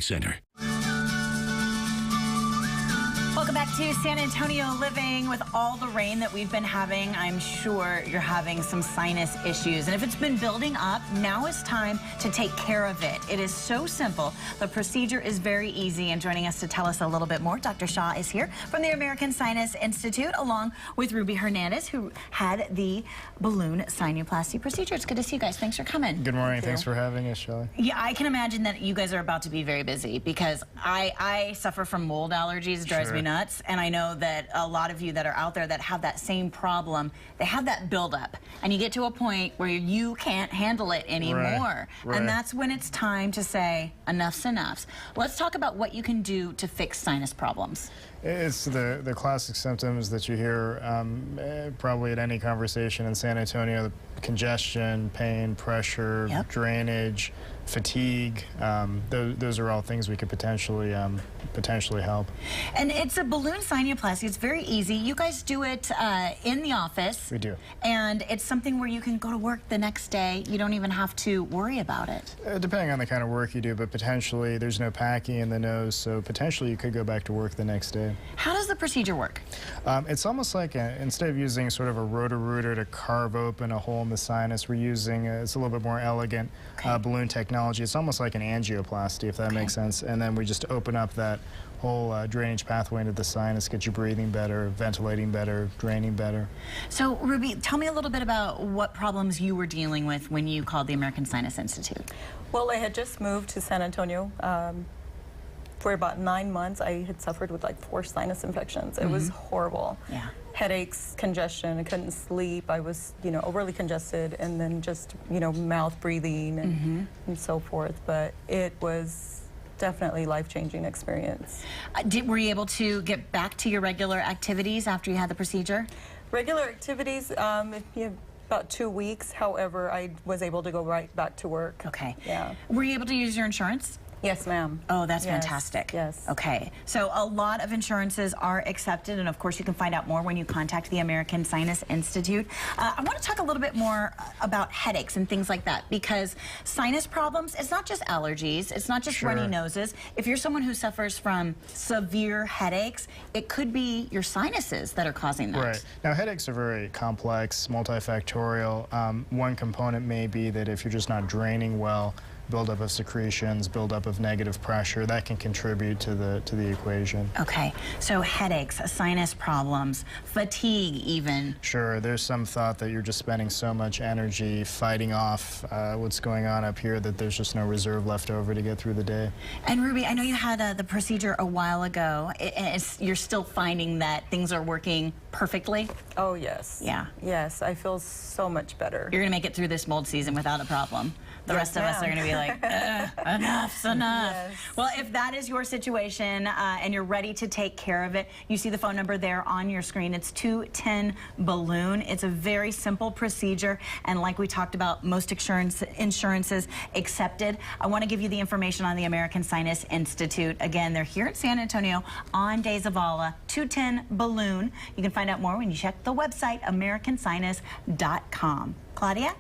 Center. Welcome back to San Antonio Living. With all the rain that we've been having, I'm sure you're having some sinus issues. And if it's been building up, now is time to take care of it. It is so simple. The procedure is very easy. And joining us to tell us a little bit more, Dr. Shah is here from the American Sinus Institute, along with Ruby Hernandez, who had the balloon sinuplasty procedure. It's good to see you guys. Thanks for coming. Good morning. Thanks for having us, Shelly. Yeah, I can imagine that you guys are about to be very busy because I suffer from mold allergies. It drives me nuts. And I know that a lot of you that are out there that have that same problem, they have that buildup. And you get to a point where you can't handle it anymore. Right. And that's when it's time to say, enough's enough. Let's talk about what you can do to fix sinus problems. It's the classic symptoms that you hear probably at any conversation in San Antonio: congestion, pain, pressure, drainage, fatigue. Those are all things we could potentially help. And it's a balloon sinuplasty. It's very easy. You guys do it in the office. We do. And it's something where you can go to work the next day. You don't even have to worry about it. Depending on the kind of work you do, but potentially there's no packing in the nose, so potentially you could go back to work the next day. How does the procedure work? It's almost like instead of using sort of a roto-rooter to carve open a hole in the sinus, we're using it's a little bit more elegant balloon technology. It's almost like an angioplasty, if that makes sense. And then we just open up that whole drainage pathway into the sinus, get you breathing better, ventilating better, draining better. So, Ruby, tell me a little bit about what problems you were dealing with when you called the American Sinus Institute. Well, I had just moved to San Antonio. For about 9 months, I had suffered with like 4 sinus infections. It was horrible. Yeah. Headaches, congestion, I couldn't sleep. I was, overly congested, and then just, mouth breathing and so forth. But it was definitely life-changing experience. Were you able to get back to your regular activities after you had the procedure? Regular activities, about 2 weeks. However, I was able to go right back to work. Okay. Yeah. Were you able to use your insurance? Yes, ma'am. Oh, that's fantastic. Yes. Okay. So a lot of insurances are accepted, and of course you can find out more when you contact the American Sinus Institute. I want to talk a little bit more about headaches and things like that, because sinus problems, it's not just allergies, it's not just runny noses. If you're someone who suffers from severe headaches, it could be your sinuses that are causing that. Right. Now, headaches are very complex, multifactorial. One component may be that if you're just not draining well, buildup of secretions, buildup of negative pressure, that can contribute to the equation. Okay, so headaches, sinus problems, fatigue even. Sure, there's some thought that you're just spending so much energy fighting off what's going on up here that there's just no reserve left over to get through the day. And Ruby, I know you had the procedure a while ago. You're still finding that things are working perfectly? Oh, yes. Yeah. Yes, I feel so much better. You're going to make it through this mold season without a problem. The rest of us are going to be like, enough's enough. Yes. Well, if that is your situation and you're ready to take care of it, you see the phone number there on your screen. It's 210-BALLOON. It's a very simple procedure, and like we talked about, most insurances accepted. I want to give you the information on the American Sinus Institute. Again, they're here at San Antonio on De Zavala, 210-BALLOON. You can find out more when you check the website, americansinus.com. Claudia?